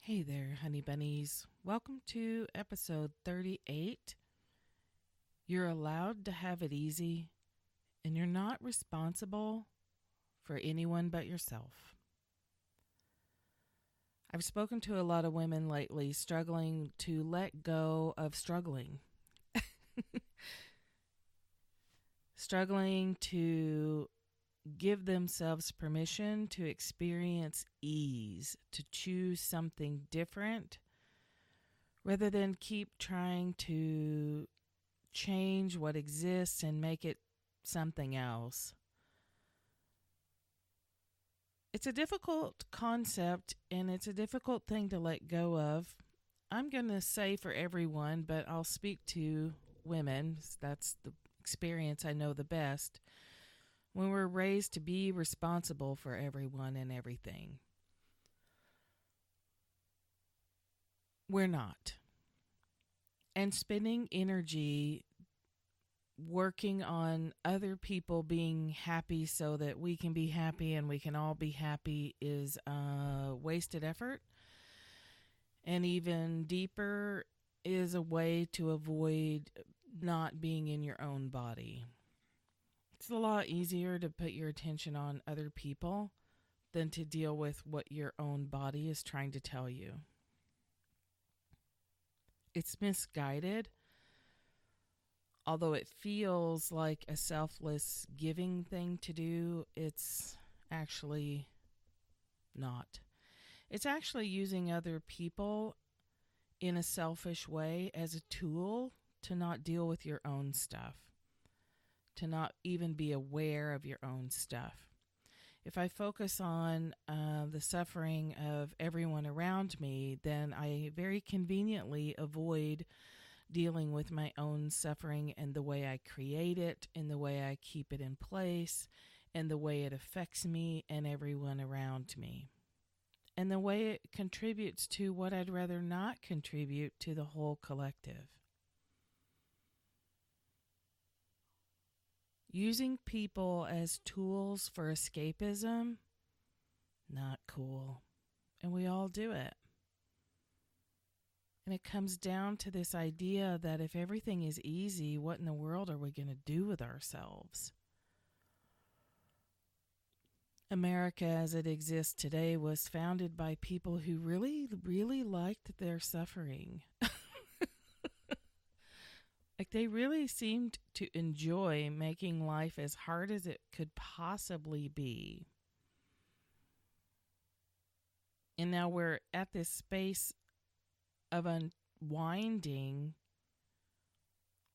Hey there, honey bunnies. Welcome to episode 38. You're allowed to have it easy, and you're not responsible for anyone but yourself. I've spoken to a lot of women lately struggling to let go of struggling, struggling to give themselves permission to experience ease, to choose something different rather than keep trying to change what exists and make it something else. It's a difficult concept and it's a difficult thing to let go of. I'm going to say for everyone, but I'll speak to women. That's the experience I know the best. When we're raised to be responsible for everyone and everything, we're not. And spending energy working on other people being happy so that we can be happy and we can all be happy is wasted effort. And even deeper is a way to avoid not being in your own body. It's a lot easier to put your attention on other people than to deal with what your own body is trying to tell you. It's misguided. Although it feels like a selfless giving thing to do, it's actually not. It's actually using other people in a selfish way as a tool to not deal with your own stuff, to not even be aware of your own stuff. If I focus on the suffering of everyone around me, then I very conveniently avoid dealing with my own suffering and the way I create it, and the way I keep it in place, and the way it affects me and everyone around me, and the way it contributes to what I'd rather not contribute to the whole collective. Using people as tools for escapism, not cool. And we all do it. And it comes down to this idea that if everything is easy, what in the world are we going to do with ourselves? America as it exists today was founded by people who really, really liked their suffering. Like they really seemed to enjoy making life as hard as it could possibly be. And now we're at this space of unwinding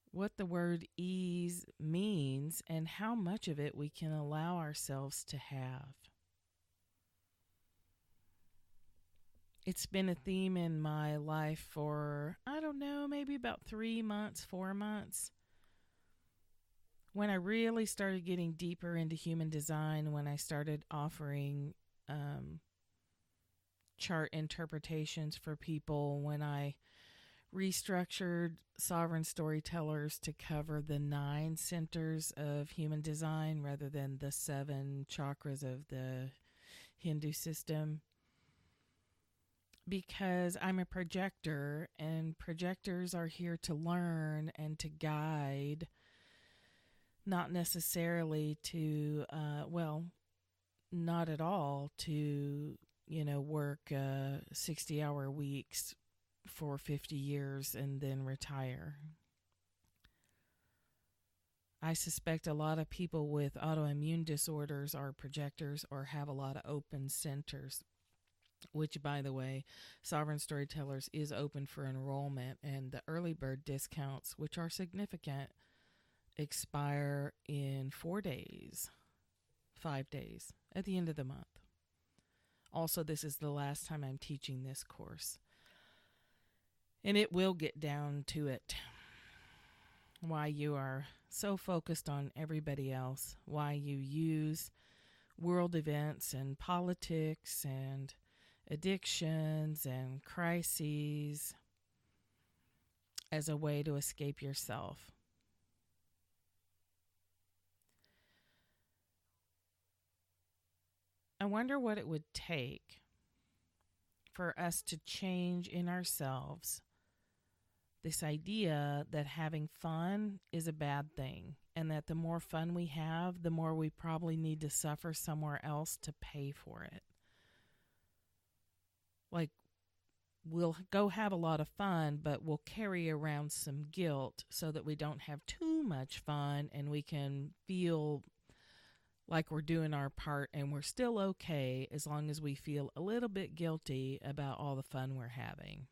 what the word ease means and how much of it we can allow ourselves to have. It's been a theme in my life for, I don't know, maybe about 3 months, 4 months. When I really started getting deeper into human design, when I started offering chart interpretations for people, when I restructured Sovereign Storytellers to cover the 9 centers of human design rather than the 7 chakras of the Hindu system. Because I'm a projector, and projectors are here to learn and to guide, not necessarily to, not at all to, work 60-hour weeks for 50 years and then retire. I suspect a lot of people with autoimmune disorders are projectors or have a lot of open centers, which, by the way, Sovereign Storytellers is open for enrollment, and the early bird discounts, which are significant, expire in 4 days, 5 days, at the end of the month. Also, this is the last time I'm teaching this course. And it will get down to it. Why you are so focused on everybody else. Why you use world events and politics and addictions and crises as a way to escape yourself. I wonder what it would take for us to change in ourselves this idea that having fun is a bad thing, and that the more fun we have, the more we probably need to suffer somewhere else to pay for it. Like, we'll go have a lot of fun, but we'll carry around some guilt so that we don't have too much fun and we can feel like we're doing our part and we're still okay as long as we feel a little bit guilty about all the fun we're having.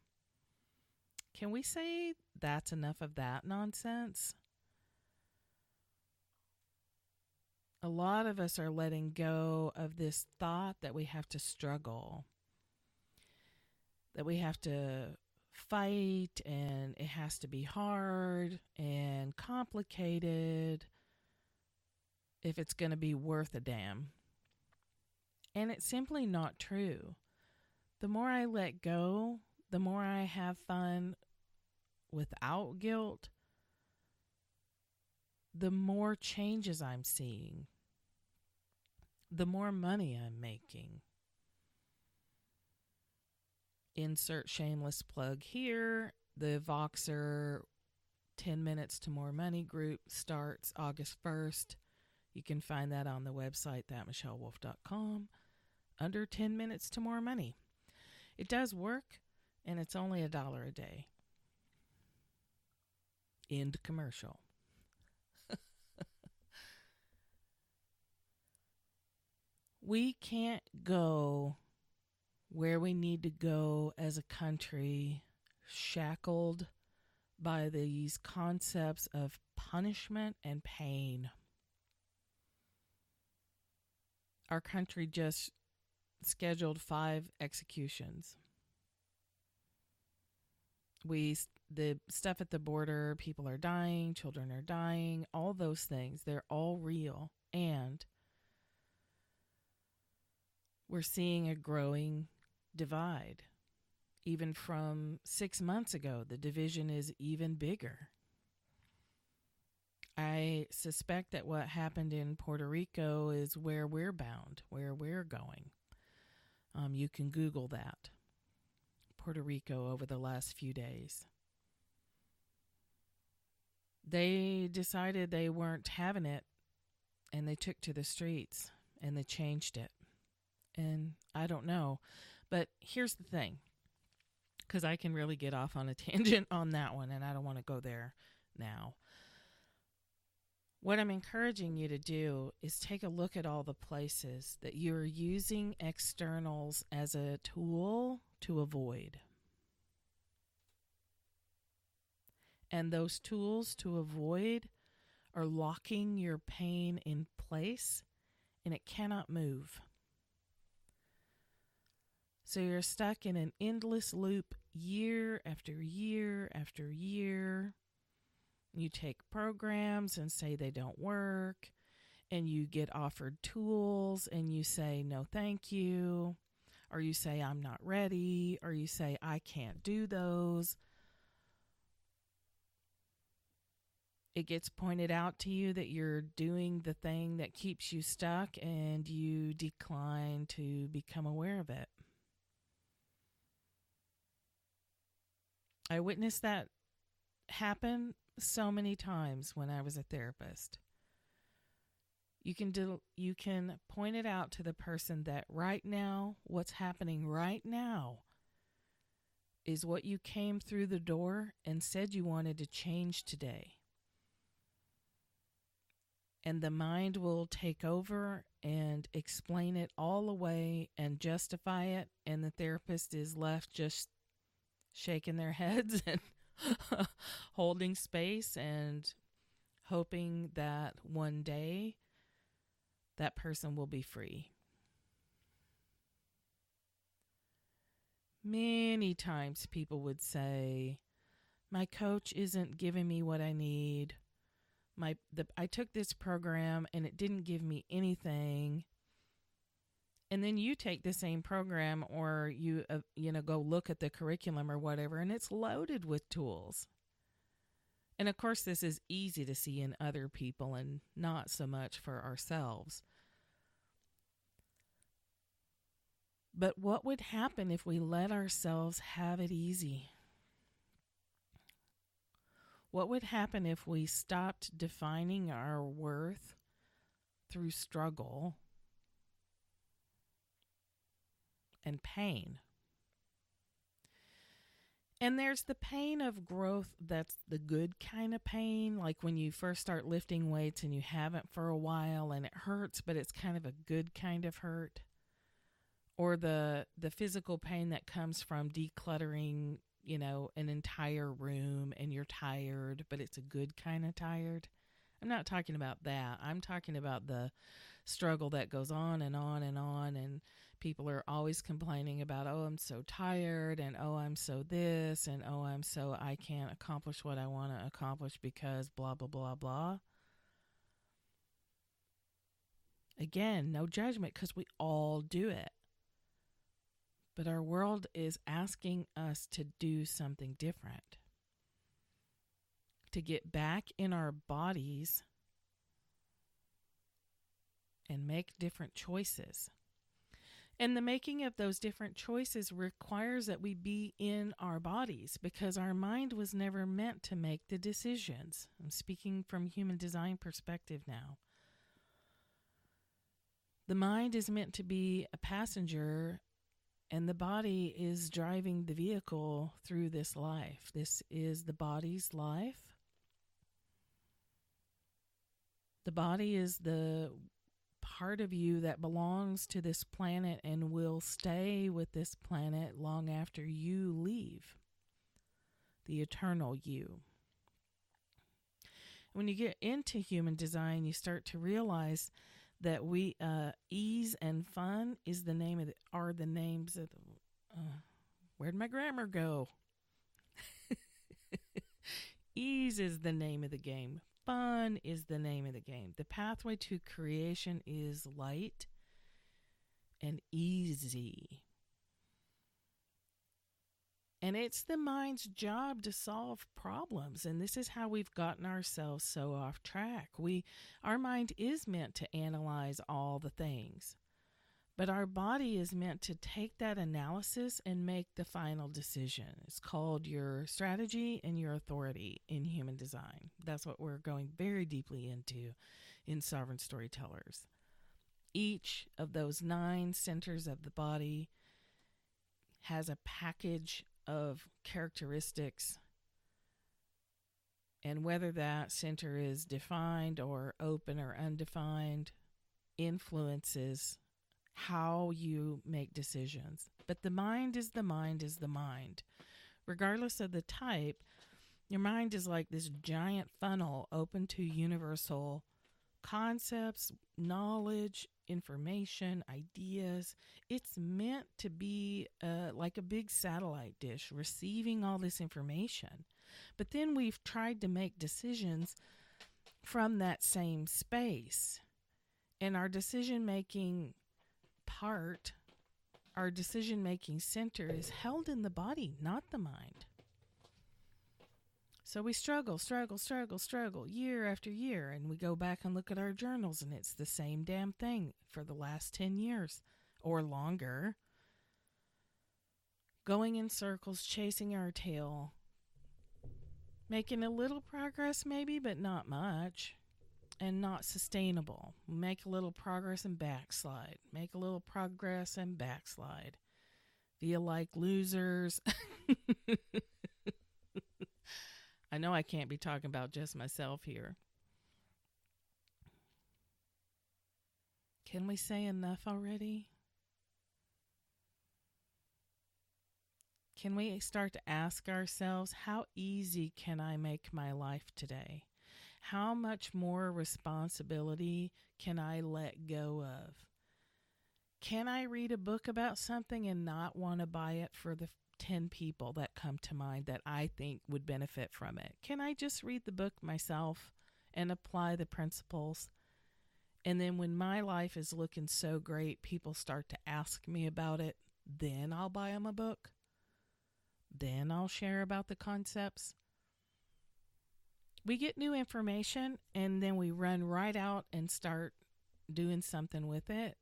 Can we say that's enough of that nonsense? A lot of us are letting go of this thought that we have to struggle, that we have to fight, and it has to be hard and complicated if it's going to be worth a damn. And it's simply not true. The more I let go, the more I have fun without guilt, the more changes I'm seeing, the more money I'm making. Insert shameless plug here. The Voxer 10 Minutes to More Money group starts August 1st. You can find that on the website, thatmichellewolf.com, under 10 Minutes to More Money. It does work, and it's only $1 a day. End commercial. We can't go where we need to go as a country shackled by these concepts of punishment and pain. Our country just scheduled 5 executions. The stuff at the border, people are dying, children are dying, all those things, they're all real. And we're seeing a growing divide. Even from 6 months ago, the division is even bigger. I suspect that what happened in Puerto Rico is where we're bound, where we're going. You can Google that. Puerto Rico over the last few days. They decided they weren't having it, and they took to the streets, and they changed it. And I don't know. But here's the thing, because I can really get off on a tangent on that one, and I don't want to go there now. What I'm encouraging you to do is take a look at all the places that you're using externals as a tool to avoid. And those tools to avoid are locking your pain in place, and it cannot move. So you're stuck in an endless loop year after year after year. You take programs and say they don't work, and you get offered tools and you say no thank you, or you say I'm not ready, or you say I can't do those. It gets pointed out to you that you're doing the thing that keeps you stuck, and you decline to become aware of it. I witnessed that happen so many times when I was a therapist. You can point it out to the person that right now, what's happening right now is what you came through the door and said you wanted to change today. And the mind will take over and explain it all away and justify it, and the therapist is left just shaking their heads and holding space and hoping that one day that person will be free. Many times people would say, my coach isn't giving me what I need. I took this program and it didn't give me anything. And then you take the same program, or you go look at the curriculum or whatever, and it's loaded with tools. And of course, this is easy to see in other people and not so much for ourselves. But what would happen if we let ourselves have it easy? What would happen if we stopped defining our worth through struggle and pain? And there's the pain of growth that's the good kind of pain, like when you first start lifting weights and you haven't for a while and it hurts, but it's kind of a good kind of hurt. Or the physical pain that comes from decluttering, an entire room and you're tired, but it's a good kind of tired. I'm not talking about that. I'm talking about the struggle that goes on and on and on, and people are always complaining about, oh, I'm so tired, and oh, I'm so this, and oh, I can't accomplish what I want to accomplish because blah, blah, blah, blah. Again, no judgment, because we all do it. But our world is asking us to do something different, to get back in our bodies and make different choices. And the making of those different choices requires that we be in our bodies, because our mind was never meant to make the decisions. I'm speaking from human design perspective now. The mind is meant to be a passenger, and the body is driving the vehicle through this life. This is the body's life. The body is the part of you that belongs to this planet and will stay with this planet long after you leave. The eternal you. When you get into human design, you start to realize that ease and fun is the name of are the names of the. Where'd my grammar go? Ease is the name of the game. Fun is the name of the game. The pathway to creation is light and easy. And it's the mind's job to solve problems. And this is how we've gotten ourselves so off track. Our mind is meant to analyze all the things, but our body is meant to take that analysis and make the final decision. It's called your strategy and your authority in human design. That's what we're going very deeply into in Sovereign Storytellers. Each of those 9 centers of the body has a package of characteristics, and whether that center is defined or open or undefined influences how you make decisions. But the mind is the mind is the mind. Regardless of the type, your mind is like this giant funnel open to universal concepts, knowledge, information, ideas. It's meant to be like a big satellite dish receiving all this information. But then we've tried to make decisions from that same space. And our decision-making part, our decision-making center is held in the body, not the mind. So we struggle year after year, and we go back and look at our journals, and it's the same damn thing for the last 10 years or longer. Going in circles, chasing our tail, making a little progress maybe, but not much, and not sustainable. Make a little progress and backslide. Make a little progress and backslide. Feel like losers. I know I can't be talking about just myself here. Can we say enough already? Can we start to ask ourselves, how easy can I make my life today? How much more responsibility can I let go of? Can I read a book about something and not want to buy it for the 10 people that come to mind that I think would benefit from it? Can I just read the book myself and apply the principles? And then when my life is looking so great, people start to ask me about it, then I'll buy them a book. Then I'll share about the concepts. We get new information and then we run right out and start doing something with it.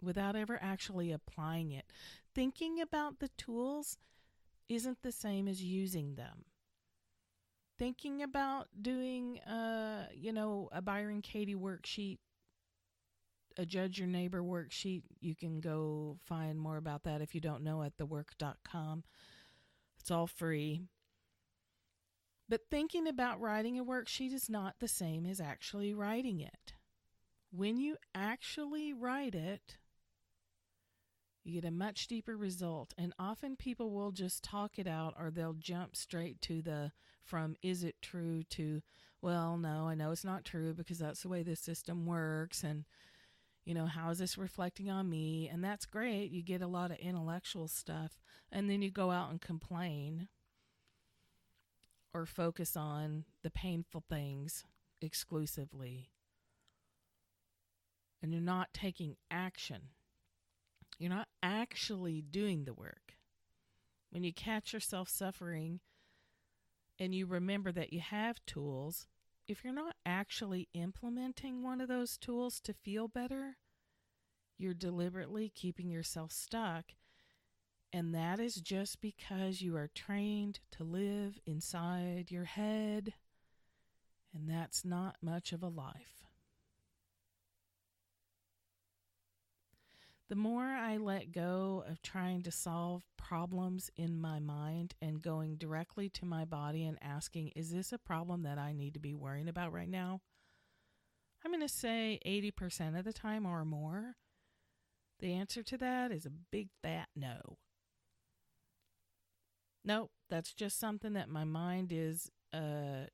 without ever actually applying it. Thinking about the tools isn't the same as using them. Thinking about doing, a Byron Katie worksheet, a Judge Your Neighbor worksheet. You can go find more about that if you don't know at thework.com. It's all free. But thinking about writing a worksheet is not the same as actually writing it. When you actually write it, you get a much deeper result. And often people will just talk it out, or they'll jump straight to from is it true to, well, no, I know it's not true because that's the way this system works. And, how is this reflecting on me? And that's great. You get a lot of intellectual stuff. And then you go out and complain or focus on the painful things exclusively. And you're not taking action. You're not actually doing the work. When you catch yourself suffering and you remember that you have tools, if you're not actually implementing one of those tools to feel better, you're deliberately keeping yourself stuck. And that is just because you are trained to live inside your head. And that's not much of a life. The more I let go of trying to solve problems in my mind and going directly to my body and asking, is this a problem that I need to be worrying about right now? I'm going to say 80% of the time or more, the answer to that is a big fat no. Nope, that's just something that my mind is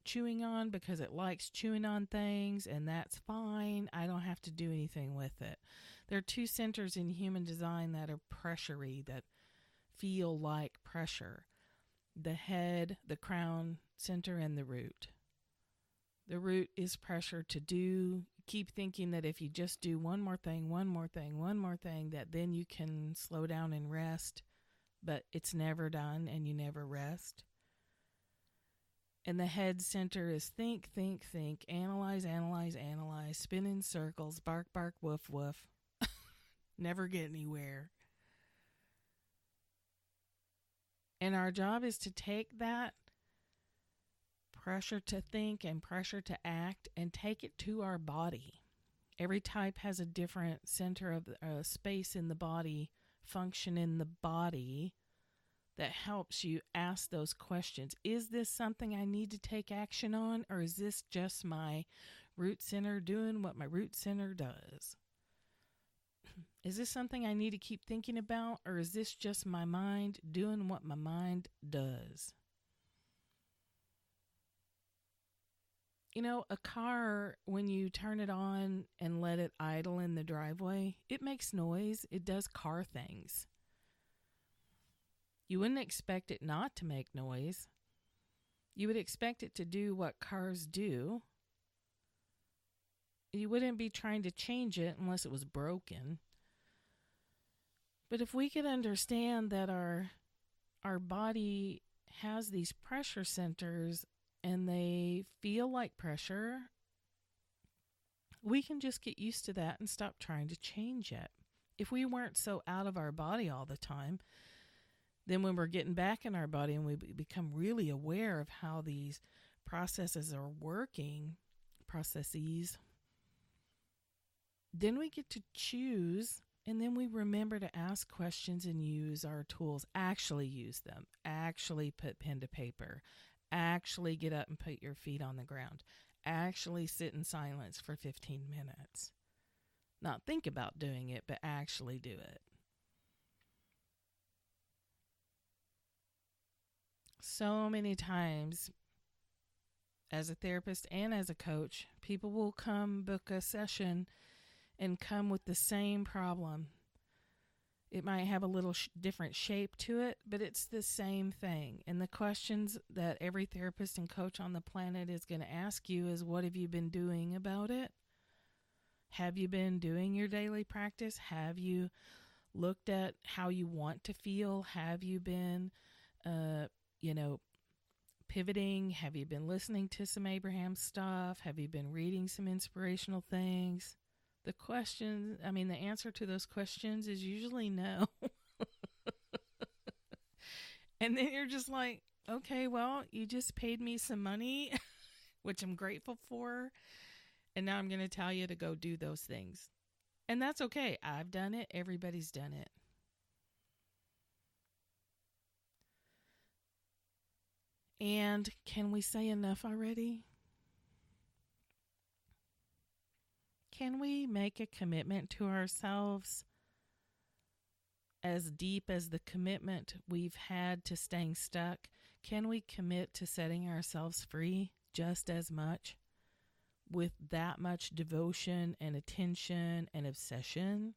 chewing on because it likes chewing on things, and that's fine. I don't have to do anything with it. There are two centers in human design that are pressure-y, that feel like pressure. The head, the crown center, and the root. The root is pressure to do. Keep thinking that if you just do one more thing, that then you can slow down and rest. But it's never done and you never rest. And the head center is think, analyze, spin in circles, bark, woof, woof. Never get anywhere. And our job is to take that pressure to think and pressure to act and take it to our body. Every type has a different center of space in the body, function in the body, that helps you ask those questions. Is this something I need to take action on, or is this just my root center doing what my root center does? Is this something I need to keep thinking about, or is this just my mind doing what my mind does? A car, when you turn it on and let it idle in the driveway, it makes noise. It does car things. You wouldn't expect it not to make noise. You would expect it to do what cars do. You wouldn't be trying to change it unless it was broken. But if we could understand that our body has these pressure centers and they feel like pressure, we can just get used to that and stop trying to change it. If we weren't so out of our body all the time, then when we're getting back in our body and we become really aware of how these processes are working, then we get to choose, and then we remember to ask questions and use our tools, actually use them, actually put pen to paper, actually get up and put your feet on the ground, actually sit in silence for 15 minutes. Not think about doing it, but actually do it. So many times, as a therapist and as a coach, people will come book a session and come with the same problem. It might have a little different shape to it, but it's the same thing. And the questions that every therapist and coach on the planet is going to ask you is, what have you been doing about it? Have you been doing your daily practice? Have you looked at how you want to feel? Have you been, pivoting? Have you been listening to some Abraham stuff? Have you been reading some inspirational things? the answer to those questions is usually no. And then you're just like, okay, well, you just paid me some money, which I'm grateful for. And now I'm going to tell you to go do those things. And that's okay. I've done it. Everybody's done it. And can we say enough already? Can we make a commitment to ourselves as deep as the commitment we've had to staying stuck? Can we commit to setting ourselves free just as much, with that much devotion and attention and obsession?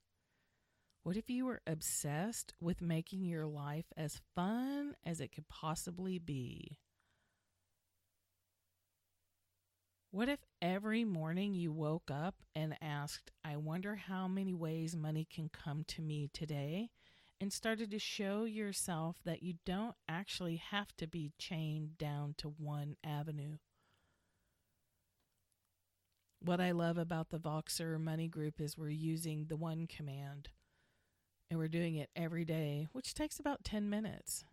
What if you were obsessed with making your life as fun as it could possibly be? What if every morning you woke up and asked, I wonder how many ways money can come to me today, and started to show yourself that you don't actually have to be chained down to one avenue? What I love about the Voxer Money Group is we're using the one command, and we're doing it every day, which takes about 10 minutes.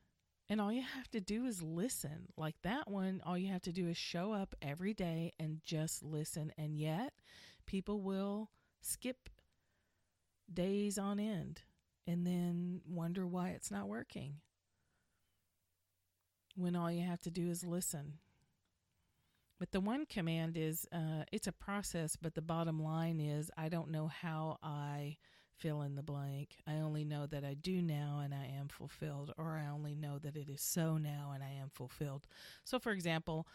And all you have to do is listen. Like that one, all you have to do is show up every day and just listen. And yet, people will skip days on end and then wonder why it's not working, when all you have to do is listen. But the one command is, it's a process, but the bottom line is, I don't know how I fill in the blank. I only know that I do now and I am fulfilled, or I only know that it is so now and I am fulfilled. So, for example,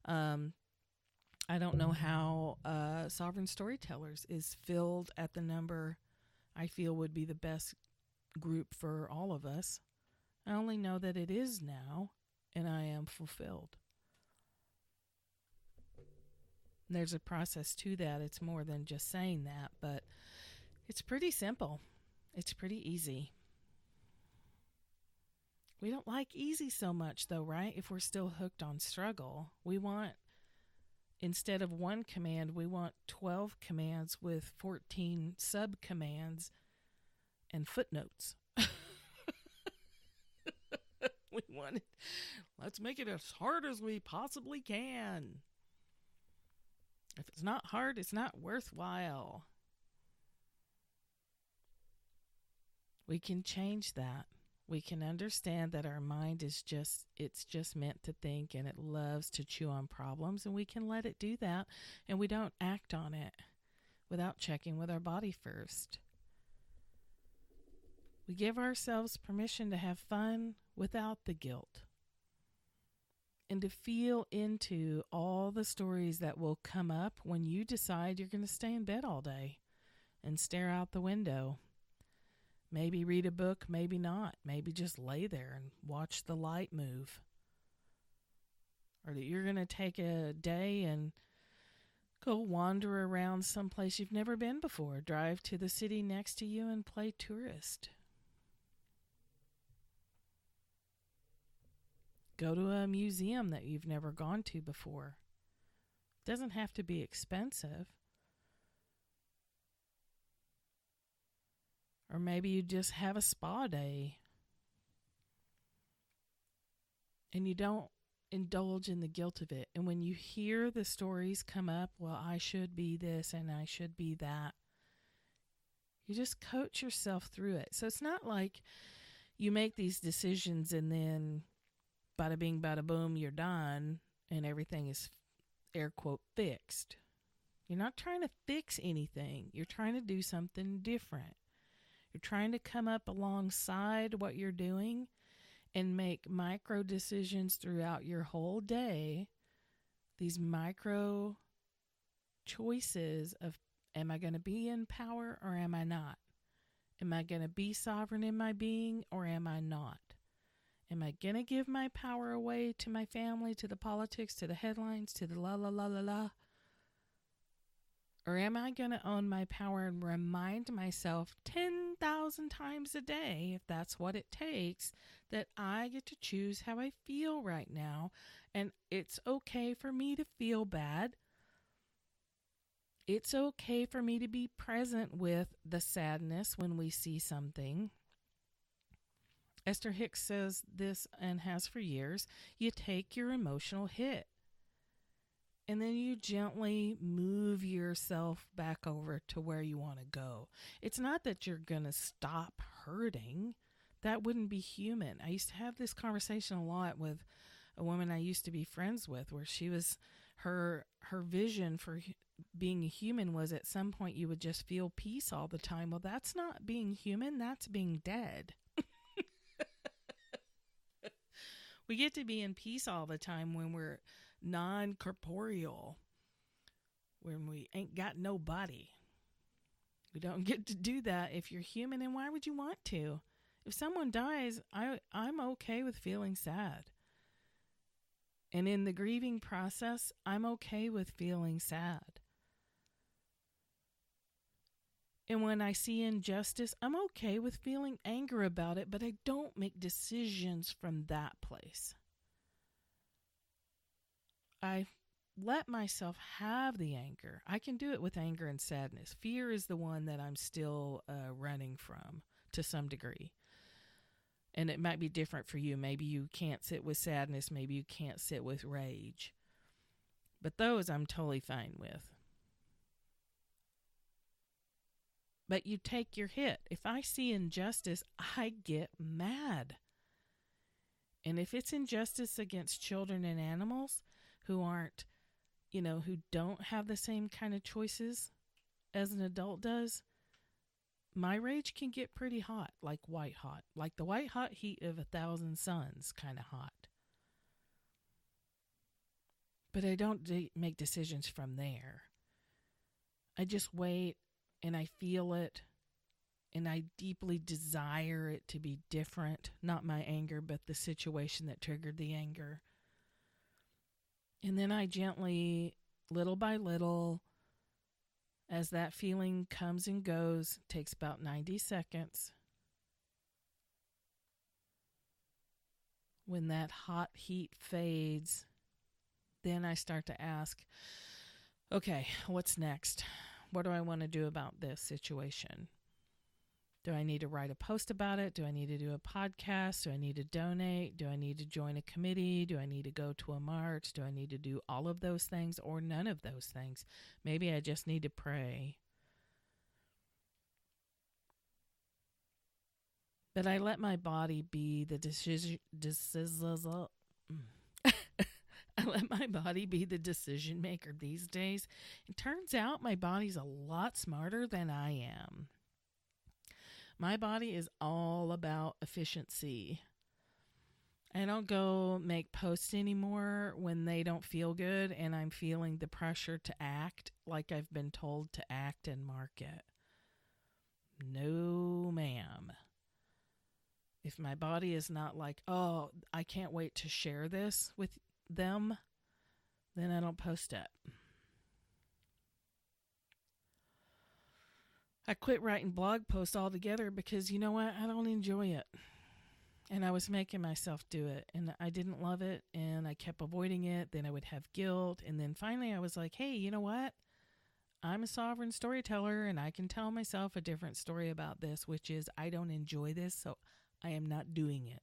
I don't know how Sovereign Storytellers is filled at the number I feel would be the best group for all of us. I only know that it is now and I am fulfilled. There's a process to that. It's more than just saying that, but it's pretty simple. It's pretty easy. We don't like easy so much though, right? If we're still hooked on struggle, we want, instead of one command, we want 12 commands with 14 sub-commands and footnotes. We want it. Let's make it as hard as we possibly can. If it's not hard, it's not worthwhile. We can change that. We can understand that our mind is it's just meant to think, and it loves to chew on problems, and we can let it do that, and we don't act on it without checking with our body first. We give ourselves permission to have fun without the guilt, and to feel into all the stories that will come up when you decide you're going to stay in bed all day and stare out the window. Maybe read a book, maybe not. Maybe just lay there and watch the light move. Or that you're going to take a day and go wander around someplace you've never been before. Drive to the city next to you and play tourist. Go to a museum that you've never gone to before. It doesn't have to be expensive. Or maybe you just have a spa day and you don't indulge in the guilt of it. And when you hear the stories come up, well, I should be this and I should be that, you just coach yourself through it. So it's not like you make these decisions and then bada bing, bada boom, you're done and everything is, air quote, fixed. You're not trying to fix anything. You're trying to do something different. You're trying to come up alongside what you're doing and make micro decisions throughout your whole day. These micro choices of, am I going to be in power or am I not? Am I going to be sovereign in my being or am I not? Am I going to give my power away to my family, to the politics, to the headlines, to the la la la la la? Or am I going to own my power and remind myself 10,000 times a day, if that's what it takes, that I get to choose how I feel right now, and it's okay for me to feel bad, It's okay for me to be present with the sadness when we see something. Esther Hicks says this and has for years. You take your emotional hit and then you gently move yourself back over to where you want to go. It's not that you're going to stop hurting. That wouldn't be human. I used to have this conversation a lot with a woman I used to be friends with, where she was her vision for being a human was at some point you would just feel peace all the time. Well, that's not being human, that's being dead. We get to be in peace all the time when we're non-corporeal, when we ain't got no body. We don't get to do that if you're human, and why would you want to? If someone dies, I'm okay with feeling sad. And in the grieving process, I'm okay with feeling sad. And when I see injustice, I'm okay with feeling anger about it, but I don't make decisions from that place. I let myself have the anger. I can do it with anger and sadness. Fear is the one that I'm still running from to some degree. And it might be different for you. Maybe you can't sit with sadness. Maybe you can't sit with rage. But those I'm totally fine with. But you take your hit. If I see injustice, I get mad. And if it's injustice against children and animals who aren't, who don't have the same kind of choices as an adult does, my rage can get pretty hot, like white hot, like the white hot heat of 1,000 suns kind of hot. But I don't make decisions from there. I just wait and I feel it and I deeply desire it to be different, not my anger, but the situation that triggered the anger. And then I gently, little by little, as that feeling comes and goes, takes about 90 seconds. When that hot heat fades, then I start to ask, okay, what's next? What do I want to do about this situation? Do I need to write a post about it? Do I need to do a podcast? Do I need to donate? Do I need to join a committee? Do I need to go to a march? Do I need to do all of those things or none of those things? Maybe I just need to pray. But I let my body be the I let my body be the decision maker these days. It turns out my body's a lot smarter than I am. My body is all about efficiency. I don't go make posts anymore when they don't feel good and I'm feeling the pressure to act like I've been told to act and market. No, ma'am. If my body is not like, oh, I can't wait to share this with them, then I don't post it. I quit writing blog posts altogether because, you know what, I don't enjoy it. And I was making myself do it, and I didn't love it, and I kept avoiding it. Then I would have guilt, and then finally I was like, hey, you know what? I'm a sovereign storyteller, and I can tell myself a different story about this, which is I don't enjoy this, so I am not doing it.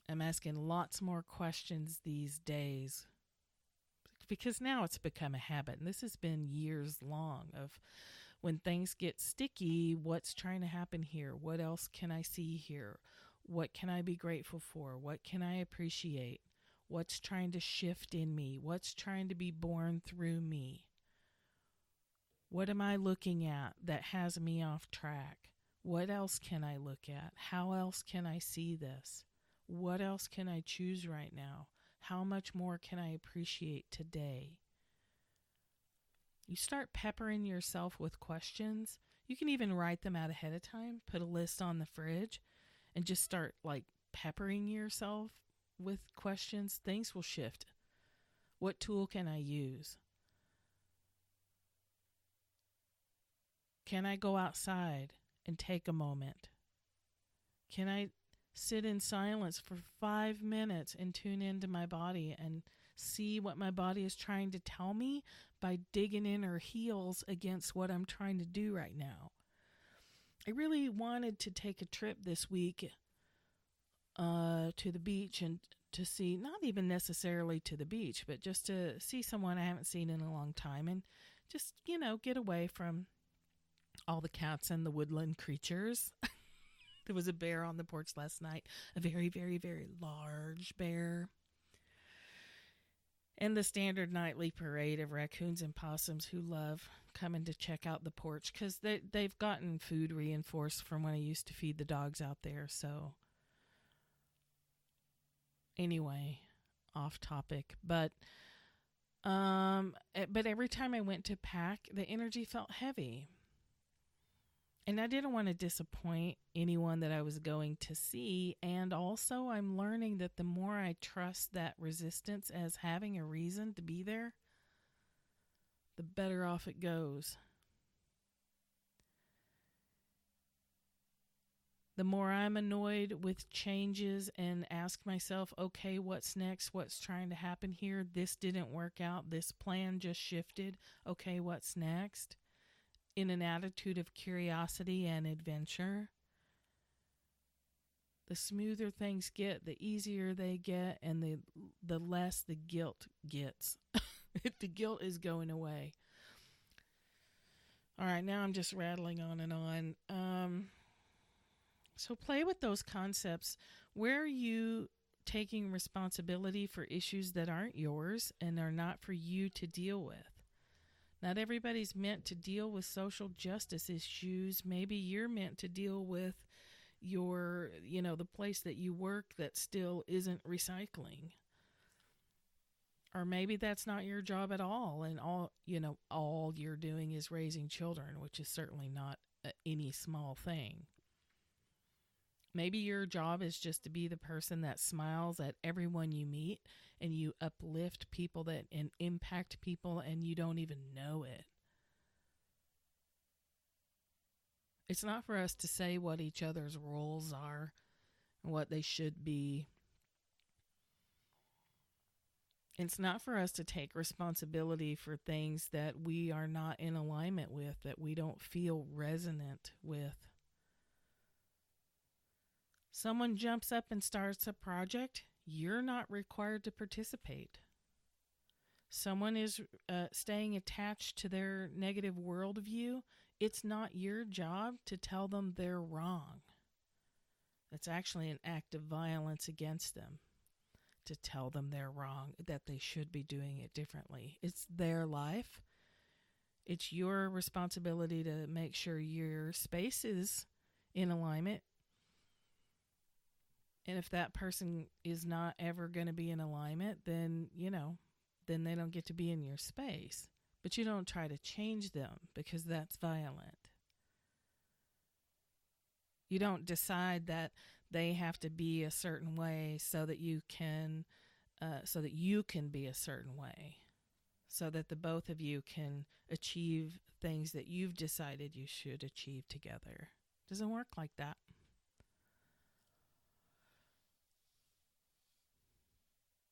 I'm asking lots more questions these days because now it's become a habit. And this has been years long of when things get sticky, what's trying to happen here? What else can I see here? What can I be grateful for? What can I appreciate? What's trying to shift in me? What's trying to be born through me? What am I looking at that has me off track? What else can I look at? How else can I see this? What else can I choose right now? How much more can I appreciate today? You start peppering yourself with questions. You can even write them out ahead of time, put a list on the fridge, and just start peppering yourself with questions. Things will shift. What tool can I use? Can I go outside and take a moment? Can I sit in silence for 5 minutes and tune into my body and see what my body is trying to tell me by digging in her heels against what I'm trying to do right now. I really wanted to take a trip this week to the beach and to see, not even necessarily to the beach, but just to see someone I haven't seen in a long time and just, get away from all the cats and the woodland creatures. There was a bear on the porch last night, a very, very, very large bear. And the standard nightly parade of raccoons and possums who love coming to check out the porch because they've gotten food reinforced from when I used to feed the dogs out there. So anyway, off topic. But every time I went to pack, the energy felt heavy. And I didn't want to disappoint anyone that I was going to see. And also, I'm learning that the more I trust that resistance as having a reason to be there, the better off it goes. The more I'm annoyed with changes and ask myself, okay, what's next? What's trying to happen here? This didn't work out. This plan just shifted. Okay, what's next? In an attitude of curiosity and adventure, the smoother things get, the easier they get, and the less the guilt gets. The guilt is going away. All right, now I'm just rattling on and on. So play with those concepts. Where are you taking responsibility for issues that aren't yours and are not for you to deal with? Not everybody's meant to deal with social justice issues. Maybe you're meant to deal with your, the place that you work that still isn't recycling. Or maybe that's not your job at all. And all you're doing is raising children, which is certainly not any small thing. Maybe your job is just to be the person that smiles at everyone you meet and you uplift people and impact people and you don't even know it. It's not for us to say what each other's roles are and what they should be. It's not for us to take responsibility for things that we are not in alignment with, that we don't feel resonant with. Someone jumps up and starts a project, you're not required to participate. Someone is staying attached to their negative worldview, it's not your job to tell them they're wrong. It's actually an act of violence against them to tell them they're wrong, that they should be doing it differently. It's their life. It's your responsibility to make sure your space is in alignment. And if that person is not ever going to be in alignment, then, then they don't get to be in your space. But you don't try to change them because that's violent. You don't decide that they have to be a certain way so that you can be a certain way, so that the both of you can achieve things that you've decided you should achieve together. It doesn't work like that.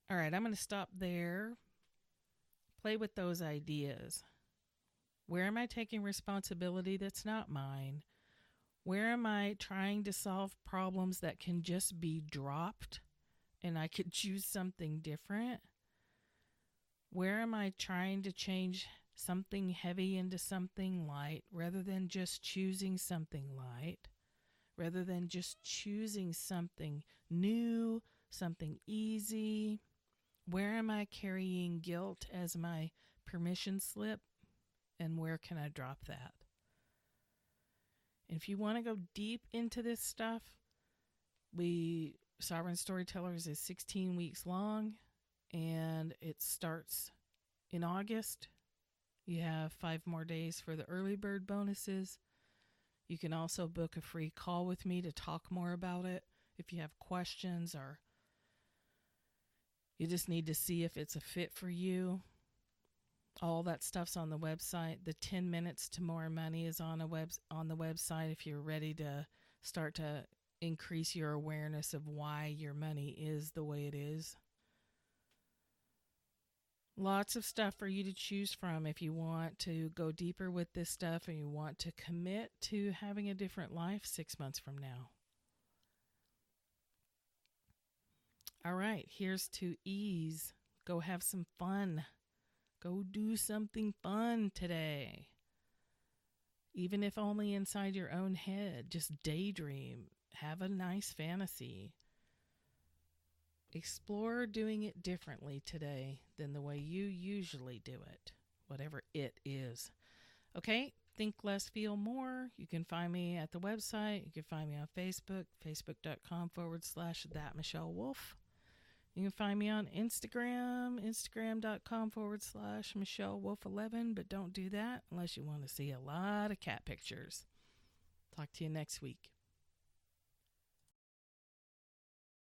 All right, I'm going to stop there. Play with those ideas. Where am I taking responsibility that's not mine? Where am I trying to solve problems that can just be dropped and I could choose something different? Where am I trying to change something heavy into something light rather than just choosing something light, rather than just choosing something new, something easy? Where am I carrying guilt as my permission slip, and where can I drop that? And if you want to go deep into this stuff, Sovereign Storytellers is 16 weeks long, and it starts in August. You have 5 more days for the early bird bonuses. You can also book a free call with me to talk more about it if you have questions or you just need to see if it's a fit for you. All that stuff's on the website. The 10 Minutes to More Money is on the website if you're ready to start to increase your awareness of why your money is the way it is. Lots of stuff for you to choose from if you want to go deeper with this stuff and you want to commit to having a different life 6 months from now. All right, here's to ease. Go have some fun. Go do something fun today. Even if only inside your own head, just daydream. Have a nice fantasy. Explore doing it differently today than the way you usually do it, whatever it is. Okay, think less, feel more. You can find me at the website. You can find me on Facebook, facebook.com/thatmichellewolf. You can find me on Instagram, instagram.com/MichelleWolf11, but don't do that unless you want to see a lot of cat pictures. Talk to you next week.